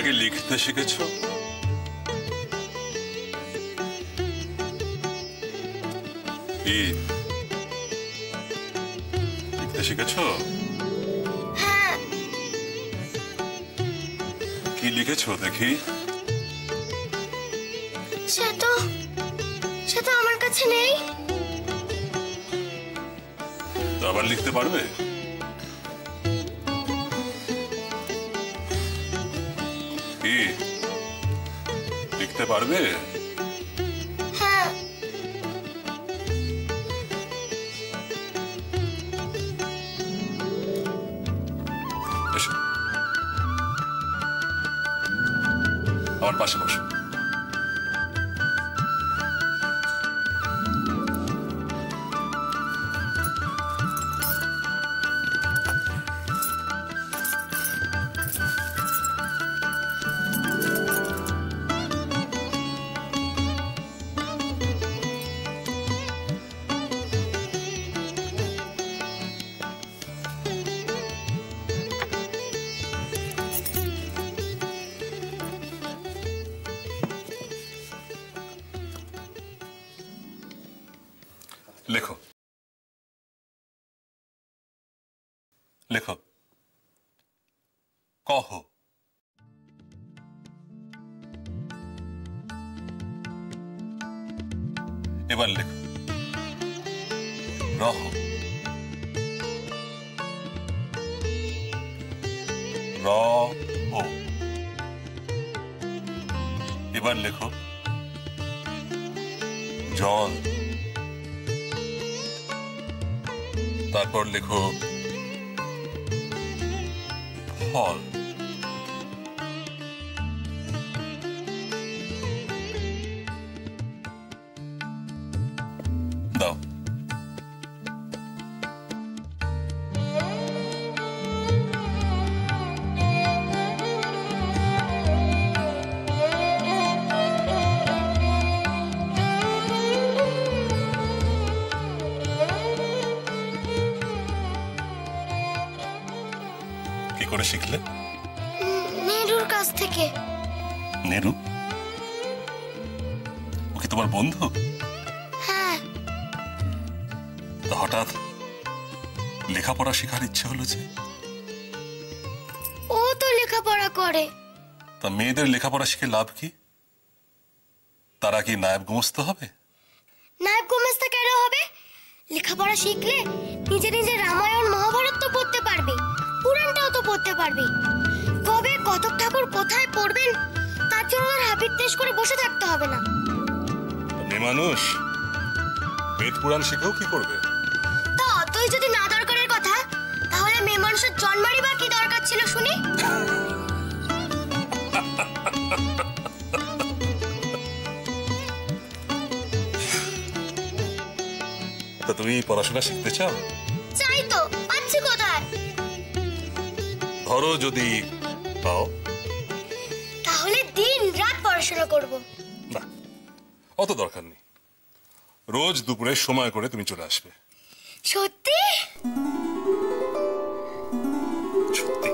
কি লিখতে শিখেছো? কি লিখতে শিখেছো? হ্যাঁ। কি লিখেছো দেখি? সে তো আমার কাছে নেই। তো আবার লিখতে পারবে? কি লিখতে পারবে? হ্যাঁ। এসো, আমার পাশে বসো। লেখো লেখো, কহ। এবার লেখো রহ। রহ। এবার লেখো জল। তারপর লেখো ফল। দাও। কি করে শিখলে? নেরুর কাছ থেকে। নেরু? ও কি তোমার বন্ধু? হ্যাঁ। তা হঠাৎ লেখাপড়া শেখার ইচ্ছে হলো যে? ও তো লেখাপড়া করে। তা মেয়েদের লেখাপড়া শিখে লাভ কি? তারা কি নায়ব গোমস্ত হবে? নায়ব গোমস্তা কেন হবে? লেখাপড়া শিখলে নিজে নিজে রামায়ণ মহাভারত তো পড়তে পারবে, পুরাণটাও তো পড়তে পারবে। কবে কতক ঠাকুর কোথায় পড়বেন তার জন্য আর হাবিত্যেশ করে বসে থাকতে হবে না। মেয়ে মানুষ বেদ পুরাণ শিখেও কি করবে? তা অতই যদি না দরকারের কথা, তাহলে মেয়ে মানুষের জন্মারই বা কি দরকার ছিল শুনি? তা তুমি পড়াশোনা শিখতে চাও? চাই তো, পাচ্ছি কোথায়? ধরো যদি পাও, তাহলে দিন রাত পড়াশোনা করব। না, অত দরকার নেই। রোজ দুপুরে সময় করে তুমি চলে আসবে। সত্যি? সত্যি।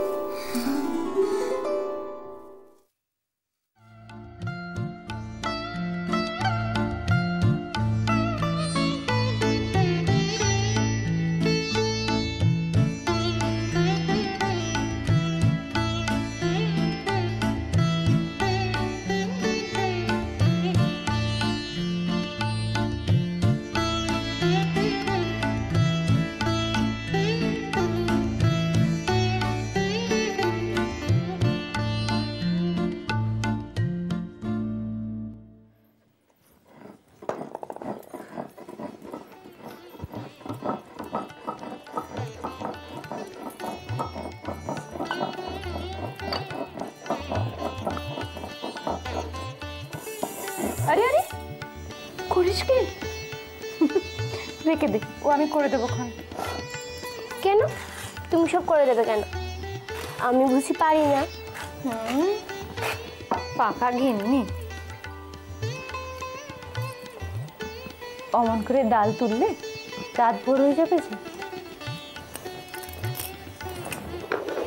আরে আরে করিস কি? রেখে দে, ও আমি করে দেবো। কেন তুমি সব করে দেবে কেন? আমি বুঝি পারি না? পাকা ঘেন্নি। অমন করে ডাল তুললে রাত ভোর হয়ে যাবে যে।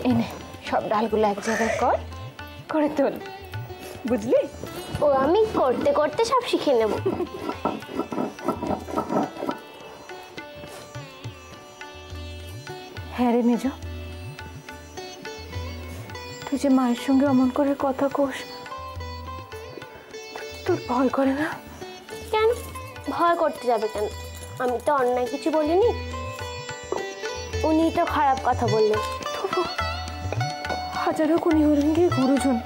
এনে সব ডালগুলো এক জায়গায় কর, করে তোল, বুঝলি? ও আমি করতে করতে সব শিখে নেব। হ্যাঁ রে মেজ, তুই যে মায়ের সঙ্গে অমন করে কথা কোস, তোর ভয় করে না? কেন ভয় করতে যাবে কেন? আমি তো অন্যায় কিছু বলিনি, উনি তো খারাপ কথা বললেন। তবু হাজারো গুণী হলেন গিয়ে গুরুজন।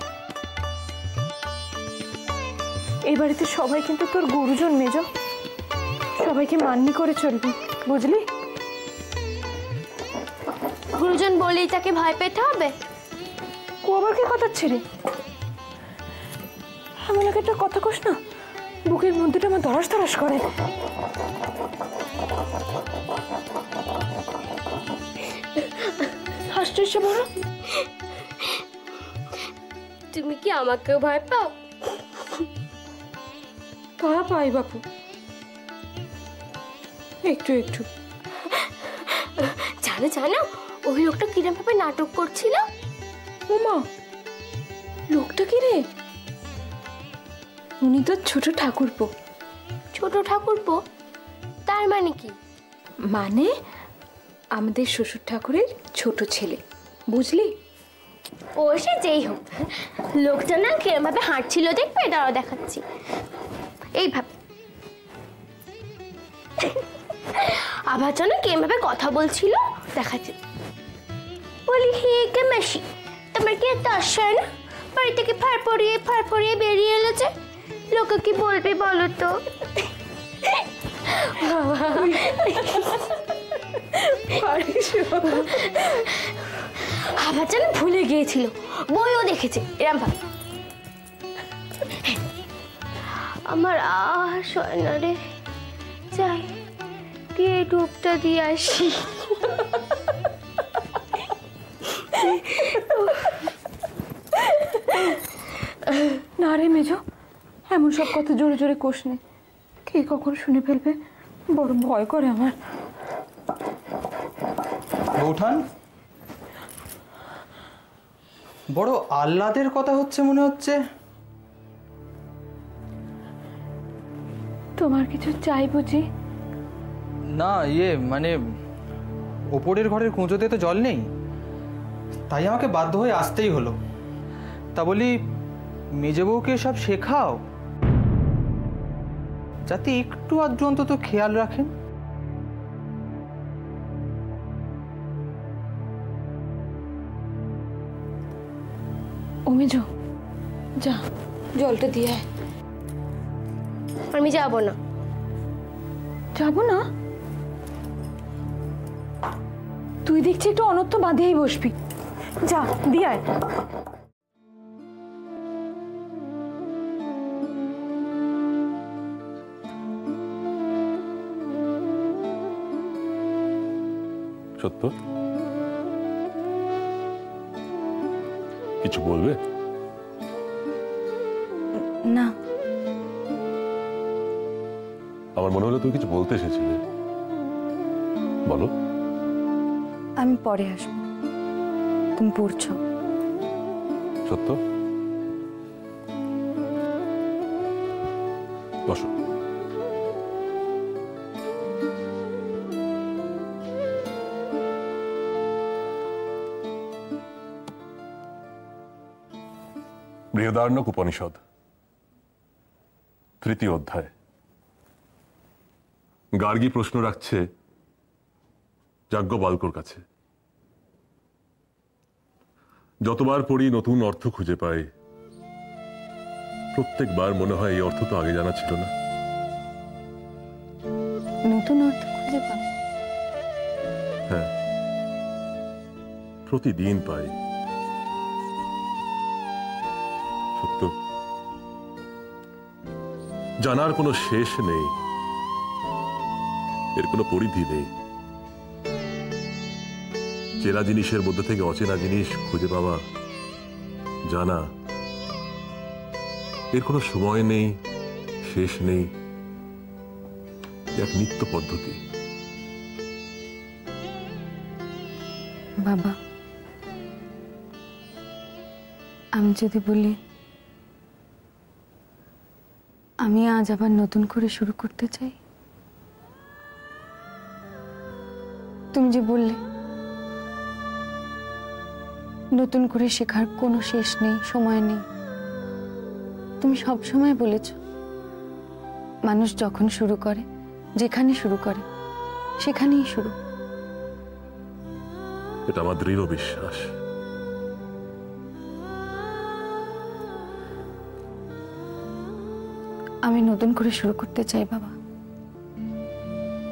এই বাড়িতে সবাই কিন্তু তোর গুরুজন মেজ, সবাইকে মান্যি করে চলবি, বুঝলি? গুরুজন বলেই তাকে ভয় পেতে হবে? ও আবার কে কথা ছেড়ে এমন একটা কথা কোস না, বুকের মধ্যেটা আমার ধরাস ধরাস করে। আশ্চর্য বড়, তুমি কি আমাকেও ভয় পাও? তা পাই বাপু, একটু একটু। জানো জানো ওই লোকটা কিরম ভাবে নাটক করছিল? ওমা, লোকটা কি রে? উনি তো ছোট ঠাকুরপো। ছোট ঠাকুরপো? তার মানে কি? মানে আমাদের শ্বশুর ঠাকুরের ছোট ছেলে, বুঝলি? ও সে যেই হোক, লোকটা না কিরম ভাবে হাঁটছিল দেখবে, দাঁড়াও দেখাচ্ছি। এইভাবে আবার যেন কিরম ভাবে কথা বলছিল, দেখাচ্ছি। বলি হে কে মাসি, তোমার কি এত আশা না? বাড়ি থেকে ফাড় পড়িয়ে বেরিয়ে এলো যে, লোকে কি বলবে বলো তো? আবার যেন ভুলে গিয়েছিল, বইও দেখেছে এরম ভাবে। আমার আশ হয় না রে, যাই গিয়ে ডুবটা দিয়ে আসি। না রে মেজ, এমন সব কথা জোরে জোরে কোষ নে, কে কখন শুনে ফেলবে, বড় ভয় করে আমার। বৌঠান, বড় আহ্লাদের কথা হচ্ছে মনে হচ্ছে। তোমার কিছু চাই বুঝি? না মানে ওপরের ঘরের কুঁজোতে তো জল নেই, তাই আমাকে বাধ্য হয়ে আসতেই হলো। তা বলি মেজে বউকে সব শেখাও, যাতে একটু আধটু অন্তত খেয়াল রাখেন। ও মেজ, যা জলটা দিয়ে আয়। আমি যাবো না। যাবো না? তুই দেখছি একটু অনর্থ বাঁধিয়েই বসবি, যা দিয়ে আয়। সত্য কিছু বলবে? না, আমার মনে হলো তুই কিছু বলতে এসেছিলে, বলো। আমি পরে আসবো, তুমি পড়ছো। সত্য, বসো। বৃহদারণ্যক উপনিষদ, তৃতীয় অধ্যায়। গার্গী প্রশ্ন রাখছে যাজ্ঞবল্ক্যর কাছে। যতবার পড়ি নতুন অর্থ খুঁজে পাই, প্রত্যেকবার মনে হয় এই অর্থ তো আগে জানা ছিল না। নতুন অর্থ খুঁজে পাও? হ্যাঁ, প্রতিদিন পাই। সত্য, জানার কোনো শেষ নেই, এর কোনো পরিধি নেই। চেনা জিনিসের মধ্যে থেকে অচেনা জিনিস খুঁজে পাওয়া, জানা, এর কোনো সময় নেই, শেষ নেই, এক নিত্য পদ্ধতি। বাবা, আমি যদি বলি আমি আজ আবার নতুন করে শুরু করতে চাই, তুমি যে বললে নতুন করে শেখার কোনো শেষ নেই, সময় নেই, তুমি সব সময় বলেছ মানুষ যখন শুরু করে, যেখানে শুরু করে সেখানেই শুরু। এটা আমার দৃঢ় বিশ্বাস। আমি নতুন করে শুরু করতে চাই বাবা,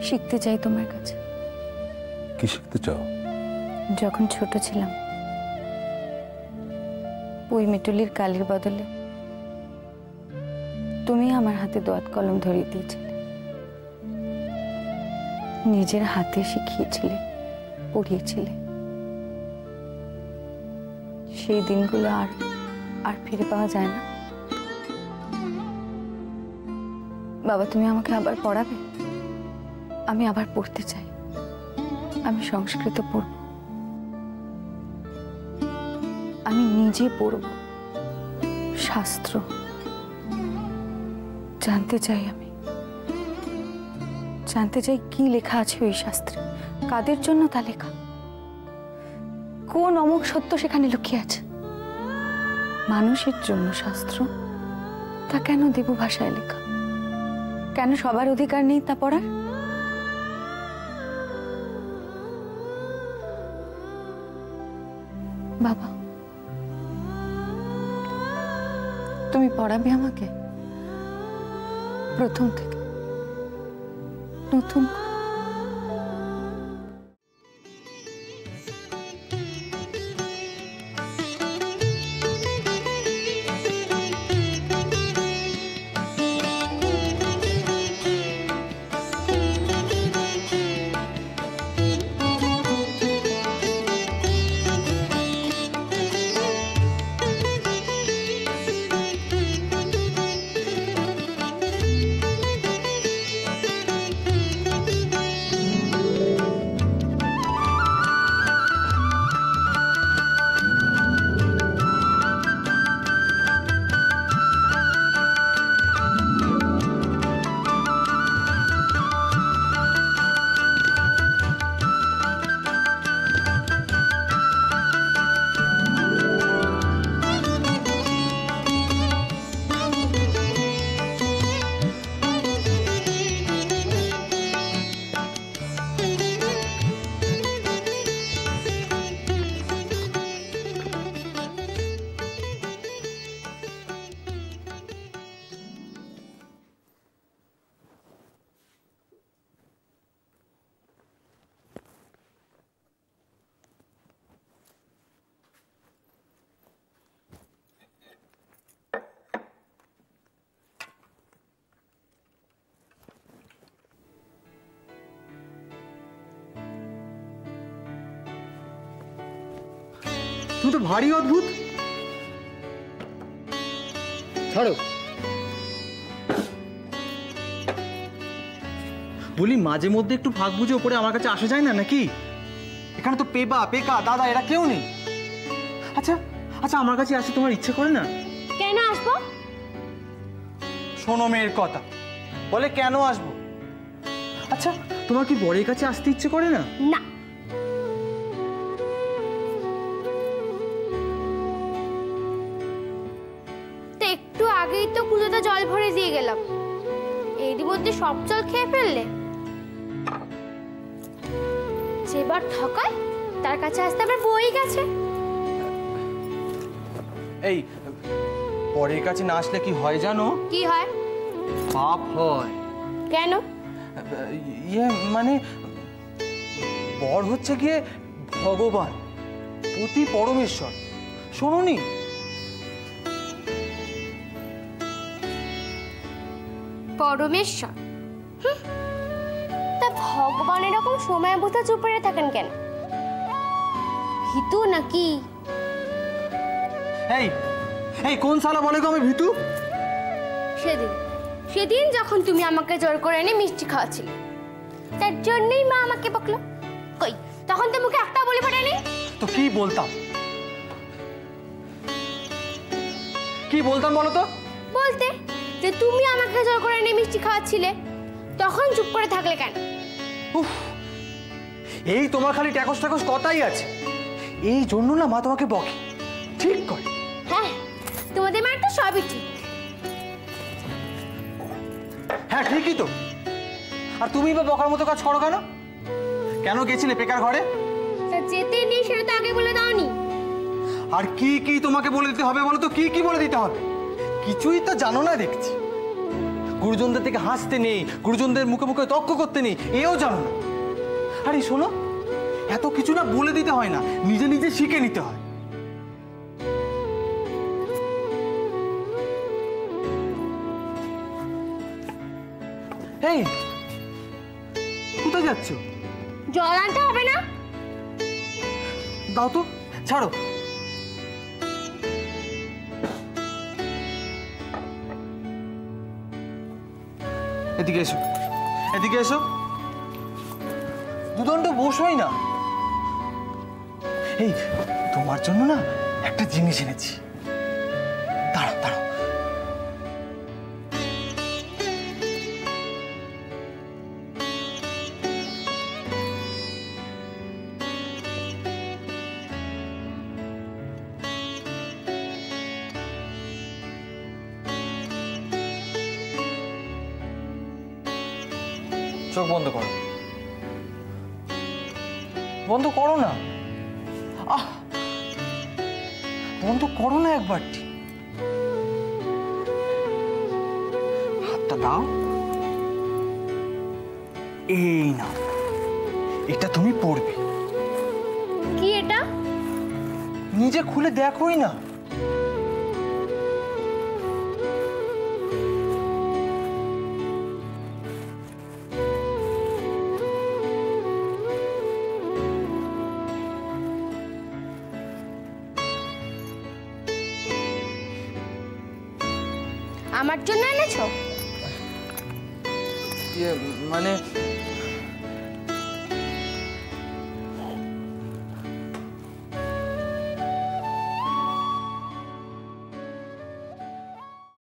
শিখতে চাই তোমার কাছে। কি শিখতে চাও? যখন ছোট ছিলাম পুঁই মিটুলির কালির বদলে তুমি আমার হাতে দোয়াত কলম ধরিয়ে দিয়েছিলে, নিজের হাতে শিখিয়েছিলে, পড়িয়েছিলে। সেই দিনগুলো আর ফিরে পাওয়া যায় না বাবা। তুমি আমাকে আবার পড়াবে, আমি আবার পড়তে চাই। আমি সংস্কৃত পড়ব, আমি নিজে পড়ব, শাস্ত্র জানতে চাই। আমি জানতে চাই কি লেখা আছে ওই শাস্ত্রে, কাদের জন্য তা লেখা, কোন অমোঘ সত্য সেখানে লুকিয়ে আছে। মানুষের জন্য শাস্ত্র, তা কেন দেব ভাষায় লেখা? কেন সবার অধিকার নেই তা পড়ার? বাবা তুমি পড়াবে আমাকে প্রথম থেকে নতুন করে। তুমি তো ভারী অদ্ভুত। ছাড়ো, বলি মাঝে মধ্যে একটু ফাঁক বুঝে ওপরে আমার কাছে আসা যায় না নাকি? এখানে তো পেবা, পেকা, দাদা এরা কেউ নেই। আচ্ছা আচ্ছা, আমার কাছে আসতে তোমার ইচ্ছে করে না? কেন আসবো? শোনো মেয়ের কথা, বলে কেন আসবো? আচ্ছা তোমার কি বরের কাছে আসতে ইচ্ছে করে না? না। তো একটু আগেই তো কুলোতে জল ভরে দিয়ে গেলাম, এরই মধ্যে সব জল খেয়ে ফেললে। যেবার ঠকায় তার কাছে আসতে আবার বই গেছে। এই বরের কাছে না আসলে কি হয় জানো? কি হয়? পাপ হয়। কেন? ইয়ে মানে বর হচ্ছে গিয়ে ভগবান, পতি পরমেশ্বর। শোনোনি? পরমেশ্বর? তা ভগবান এরকম সময় বোঝা চুপ করে থাকেন কেন? ভীতু নাকি? এই এই কোন শালা বলে গো আমি ভীতু? সেদিন যখন তুমি আমাকে জোর করে এনে মিষ্টি খাওয়াছিলে, তার জন্যই মা আমাকে বকলো। কই তখন তো মুখে একটা বলে পারেনি। তো কি বলতাম? কি বলতাম বলো তো? বলতে যে তুমি আমাকে জোর করে এনে মিষ্টি খাওয়াচ্ছিলে, তখন চুপ করে থাকলে কেন? উফ, এই তোমার খালি ট্যাকস ট্যাকস কথাই আছে, এই জন্য না মা তোমাকে বকে, ঠিক করে। হ্যাঁ, তোমাদের মায়ের তো সবই ঠিক। হ্যাঁ ঠিকই তো। আর তুমি বা বকার মতো কাজ করো কেন? কেন গেছিলে পেকার ঘরে? তা যেতে নেই সেটা তো আগে বলে দাওনি। আর কি কি তোমাকে বলে দিতে হবে বলো তো? কি কি বলে দিতে হবে? কিছুই তো জানো না দেখছি। গুরুজনদের থেকে হাসতে নেই, গুরুজনদের মুখে মুখে তর্ক করতে নেই, এও জানো না। আরে শোনো, এত কিছু না বলে দিতে হয় না, নিজে নিজে শিখে নিতে হয়। এই কোথায় যাচ্ছ? জল আনতে হবে না? দাও তো, ছাড়ো। এদিকে এসো, এদিকে এসো। দুদণ্ড বসোই না। এই তোমার জন্য না একটা জিনিস এনেছি, দাঁড়াও দাঁড়াও। চোখ বন্ধ করো, বন্ধ করো না। আহ, বন্ধ করো না একবারটি। হাতটা দাও, এই নাও, এটা তুমি পড়বে। কি এটা? নিজে খুলে দেখোই না। আমার জন্য এনেছো? মানে